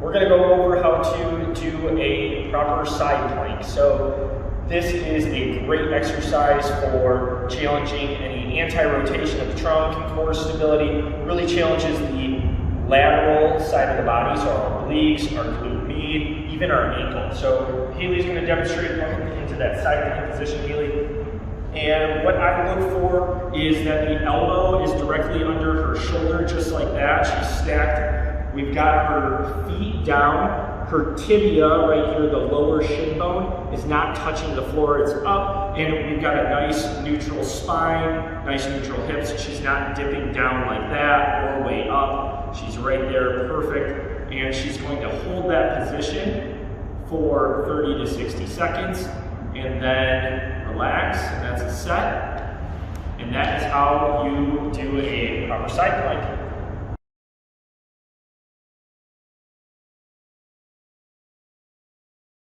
we're going to go over how to do a proper side plank. So this is a great exercise for challenging any anti-rotation of the trunk and core stability. Really challenges the lateral side of the body, so our obliques, our glute med, even our ankle. So Haley's going to demonstrate coming into that side plank position, Haley. And what I look for is that the elbow is directly under her shoulder, just like that. She's stacked. We've got her feet down. Her tibia right here, the lower shin bone, is not touching the floor. It's up, and we've got a nice neutral spine, nice neutral hips. She's not dipping down like that or way up. She's right there, perfect. And she's going to hold that position for 30 to 60 seconds, and then relax, and that's a set. And that is how you do a proper side plank.